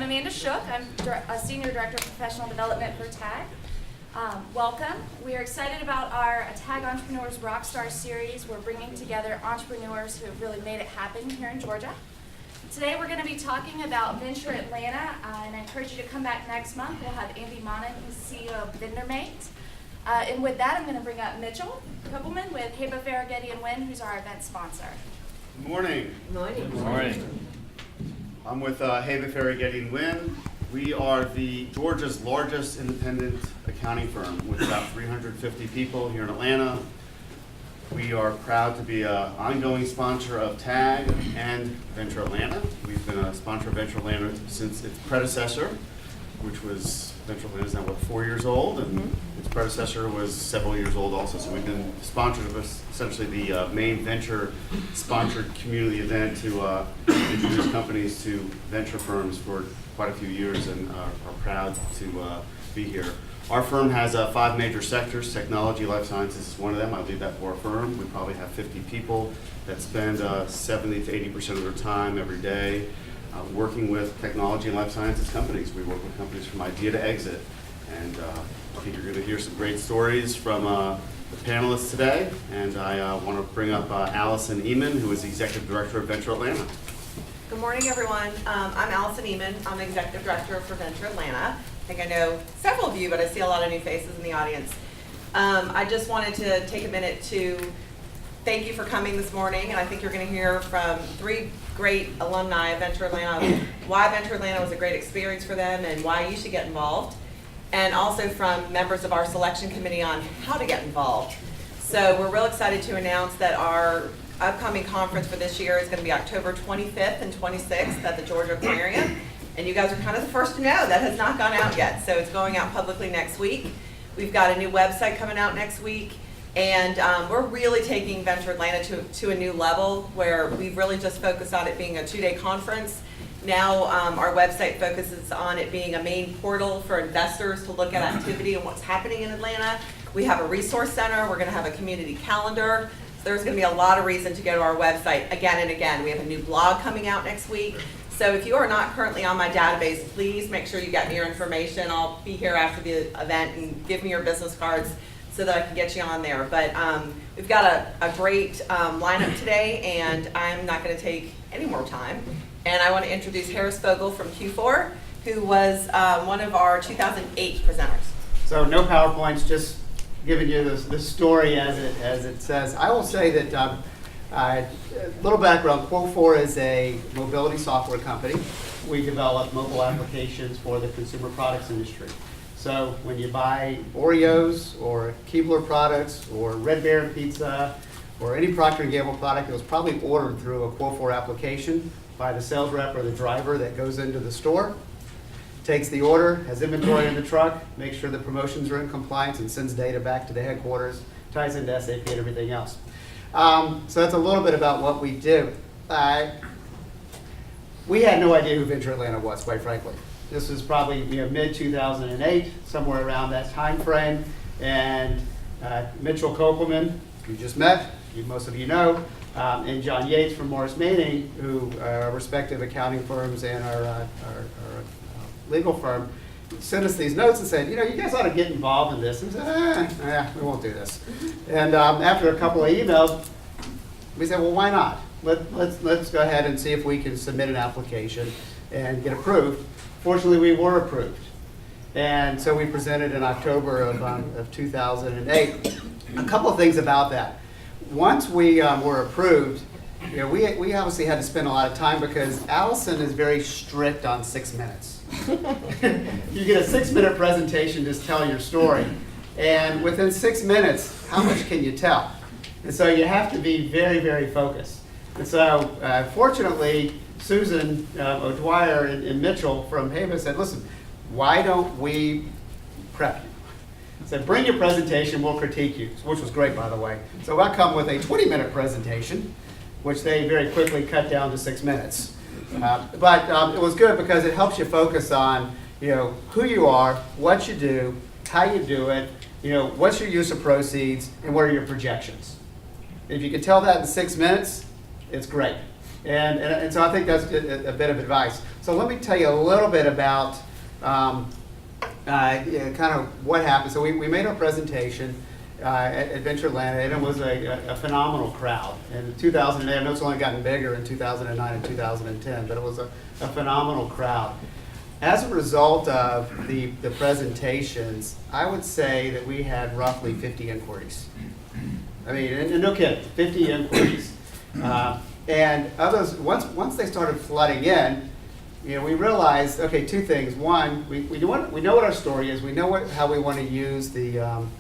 Amanda Shook. I'm a Senior Director of Professional Development for TAG. Welcome. We are excited about our TAG Entrepreneurs Rockstars series. We're bringing together entrepreneurs who have really made it happen here in Georgia. Today we're going to be talking about Venture Atlanta, and I encourage you to come back next month. We'll have Andy Monin, who's CEO of VendorMate. And with that, I'm going to bring up Mitchell Koppelman with Heba Farragetti & Wynn, who's our event sponsor. Good morning. Good morning. Good morning. I'm with Heba Farragetti & Wynn. We are Georgia's largest independent accounting firm with about 350 people here in Atlanta. We are proud to be an ongoing sponsor of TAG and Venture Atlanta. We've been a sponsor of Venture Atlanta since its predecessor, which was, Venture Atlanta is now, 4 years old, and its predecessor was several years old also. So we've been sponsors of essentially the main venture sponsored community event to introduce companies to venture firms for quite a few years, and are proud to be here. Our firm has 5 major sectors. Technology, life sciences is one of them. I lead that for our firm. We probably have 50 people that spend 70 to 80% of their time every day working with technology and life sciences companies. We work with companies from idea to exit. And I think you're going to hear some great stories from the panelists today. And I want to bring up Allison Eman, who is the Executive Director of Venture Atlanta. Good morning, everyone. I'm Allison Eman. I'm Executive Director for Venture Atlanta. I think I know several of you, but I see a lot of new faces in the audience. I just wanted to take a minute to thank you for coming this morning, and I think you're going to hear from 3 great alumni of Venture Atlanta, why Venture Atlanta was a great experience for them and why you should get involved, and also from members of our selection committee on how to get involved. So we're real excited to announce that our upcoming conference for this year is going to be October 25th and 26th at the Georgia Aquarium. And you guys are kind of the first to know. That has not gone out yet, so it's going out publicly next week. We've got a new website coming out next week, and we're really taking Venture Atlanta to a new level where we've really just focused on it being a 2-day conference. Now our website focuses on it being a main portal for investors to look at activity and what's happening in Atlanta. We have a resource center. We're going to have a community calendar. So there's going to be a lot of reason to go to our website again and again. We have a new blog coming out next week. So if you are not currently on my database, please make sure you get me your information. I'll be here after the event, and give me your business cards so that I can get you on there. But we've got a great lineup today, and I'm not going to take any more time. And I want to introduce Harris Fogel from Quofore, who was one of our 2008 presenters. So no PowerPoints, just giving you the story as it says. I will say that a little background, Quofore is a mobility software company. We develop mobile applications for the consumer products industry. So when you buy Oreos or Keebler products or Red Baron pizza or any Procter & Gamble product, it was probably ordered through a Quofore application by the sales rep or the driver that goes into the store, takes the order, has inventory in the truck, makes sure the promotions are in compliance, and sends data back to the headquarters, ties into SAP and everything else. So that's a little bit about what we do. We had no idea who Venture Atlanta was, quite frankly. This was probably mid-2008, somewhere around that time frame. And Mitchell Koppelman, who you just met, most of you know, and John Yates from Morris Manning, who are respective accounting firms and our legal firm, sent us these notes and said, you guys ought to get involved in this. And we said, we won't do this. And after a couple of emails, we said, well, why not? Let's go ahead and see if we can submit an application and get approved. Fortunately, we were approved. And so we presented in October of 2008. A couple of things about that. Once we were approved, we obviously had to spend a lot of time because Allison is very strict on 6 minutes. You get a 6-minute presentation, just tell your story. And within 6 minutes, how much can you tell? And so you have to be very, very focused. And so fortunately, Susan O'Dwyer and Mitchell from Heba said, listen, why don't we prep you? Said, bring your presentation, we'll critique you, which was great, by the way. So I come with a 20-minute presentation, which they very quickly cut down to 6 minutes. But it was good because it helps you focus on, who you are, what you do, how you do it, what's your use of proceeds, and what are your projections. If you can tell that in 6 minutes, it's great. And so I think that's a bit of advice. So let me tell you a little bit about kind of what happened. So we made our presentation at Venture Atlanta, and it was a phenomenal crowd. And in 2008, I know it's only gotten bigger in 2009 and 2010, but it was a phenomenal crowd. As a result of the presentations, I would say that we had roughly 50 inquiries. I mean, and no kidding, 50 inquiries. And others, once they started flooding in, we realized, okay, two things. One, we know what our story is. We know how we want to use the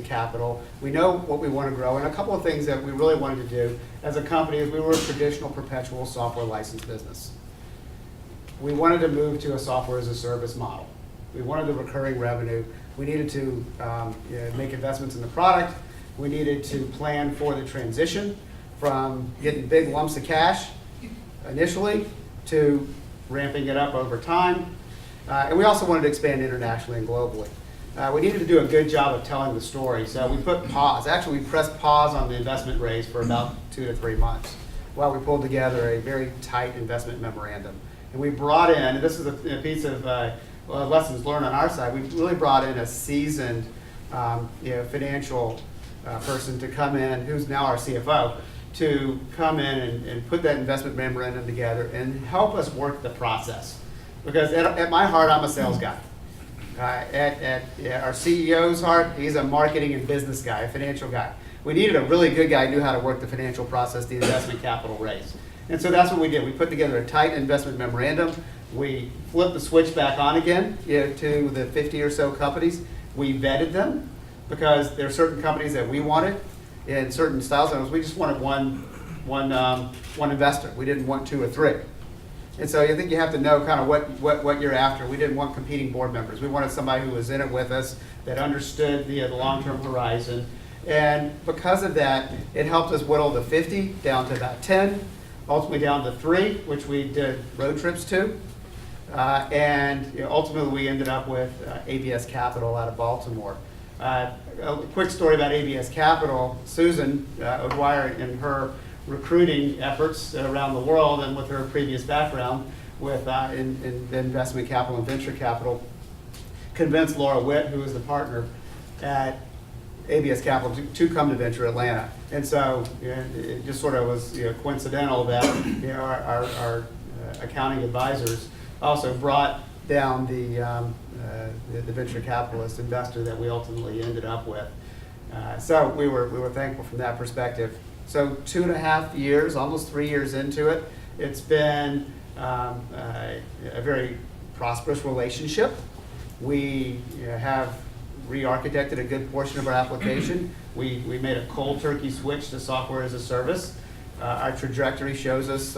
capital. We know what we want to grow. And a couple of things that we really wanted to do as a company is we were a traditional perpetual software license business. We wanted to move to a software as a service model. We wanted the recurring revenue. We needed to make investments in the product. We needed to plan for the transition from getting big lumps of cash initially to ramping it up over time. And we also wanted to expand internationally and globally. We needed to do a good job of telling the story. So we put pause. Actually, we pressed pause on the investment raise for about 2 to 3 months while we pulled together a very tight investment memorandum. And we brought in, and this is a piece of lessons learned on our side, we really brought in a seasoned financial person to come in, who's now our CFO, to come in and put that investment memorandum together and help us work the process. Because at my heart, I'm a sales guy. At our CEO's heart, he's a marketing and business guy, a financial guy. We needed a really good guy who knew how to work the financial process, the investment capital raise. And so that's what we did. We put together a tight investment memorandum. We flipped the switch back on again to the 50 or so companies. We vetted them because there are certain companies that we wanted in certain styles. We just wanted one investor. We didn't want 2 or 3. And so I think you have to know kind of what you're after. We didn't want competing board members. We wanted somebody who was in it with us, that understood the long-term horizon. And because of that, it helped us whittle the 50 down to about 10, ultimately down to 3, which we did road trips to. And ultimately, we ended up with ABS Capital out of Baltimore. A quick story about ABS Capital. Susan O'Dwyer, in her recruiting efforts around the world and with her previous background with in investment capital and venture capital, convinced Laura Witt, who was the partner at ABS Capital, to come to Venture Atlanta. And so it just sort of was coincidental that our accounting advisors also brought down the venture capitalist investor that we ultimately ended up with. So we were thankful from that perspective. So 2.5 years, almost 3 years into it, it's been a very prosperous relationship. We have re-architected a good portion of our application. We made a cold turkey switch to software as a service. Our trajectory shows us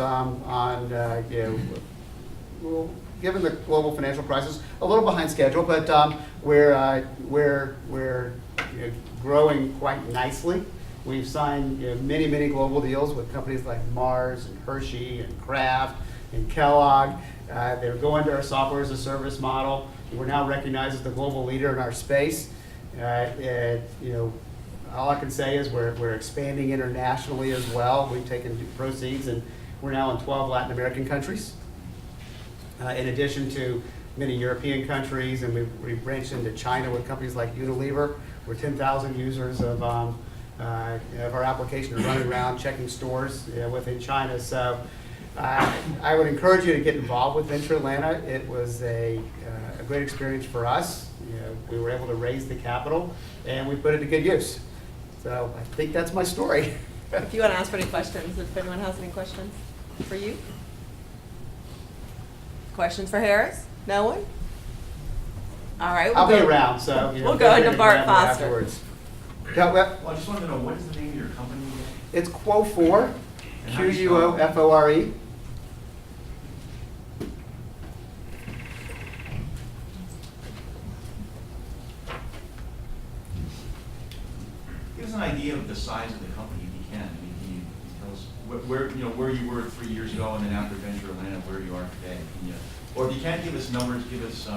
given the global financial crisis, a little behind schedule, but we're growing quite nicely. We've signed many global deals with companies like Mars and Hershey and Kraft and Kellogg. They're going to our software as a service model. We're now recognized as the global leader in our space. All I can say is we're expanding internationally as well. We've taken proceeds and we're now in 12 Latin American countries. In addition to many European countries, and we've branched into China with companies like Unilever. We're 10,000 users of our application are running around checking stores within China. So I would encourage you to get involved with Venture Atlanta. It was a great experience for us. We were able to raise the capital, and we put it to good use. So I think that's my story. If you want to ask for any questions, if anyone has any questions for you. Questions for Harris? No one? All right. I'll be around, so we'll go into Bart Foster. Afterwards. Well, I just wanted to know, what is the name of your company again? It's Quofore, And how do you spell it? Quofore. Give us an idea of the size of the company, if you can. I mean, can you tell us where you were 3 years ago, and then after Venture Atlanta, where you are today? Or if you can't give us numbers, give us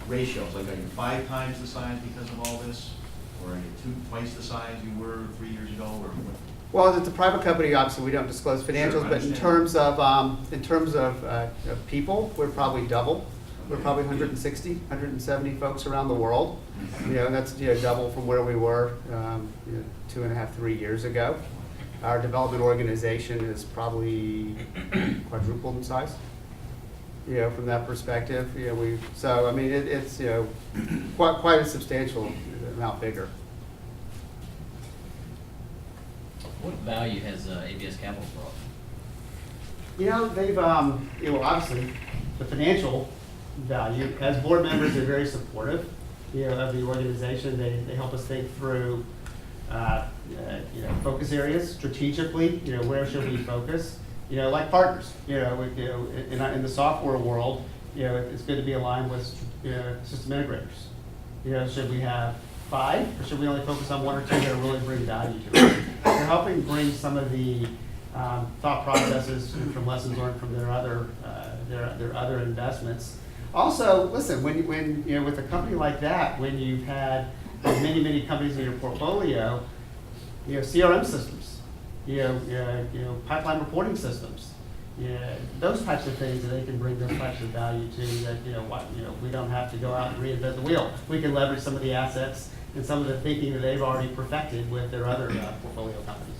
ratios. Like, are you 5 times the size because of all this, or are you twice the size you were 3 years ago, or what? Well, it's a private company, obviously, we don't disclose Sure, financials, I but in terms of people, we're probably double. We're probably 160, 170 folks around the world. You know, and that's double from where we were 2.5, 3 years ago. Our development organization is probably quadrupled in size. You know, from that perspective, so I mean, it's quite a substantial amount bigger. What value has ABS Capital brought? You know, they've, obviously, the financial value, as board members, they're very supportive, of the organization. They help us think through, focus areas strategically, where should we focus? Like partners, in the software world, it's good to be aligned with, system integrators. Should we have 5, or should we only focus on 1 or 2 that really bring value to it? They're helping bring some of the thought processes from lessons learned from their other investments. Also, listen, when with a company like that, when you've had many companies in your portfolio, CRM systems, pipeline reporting systems, those types of things that they can bring those types of value to. That we don't have to go out and reinvent the wheel. We can leverage some of the assets and some of the thinking that they've already perfected with their other portfolio companies.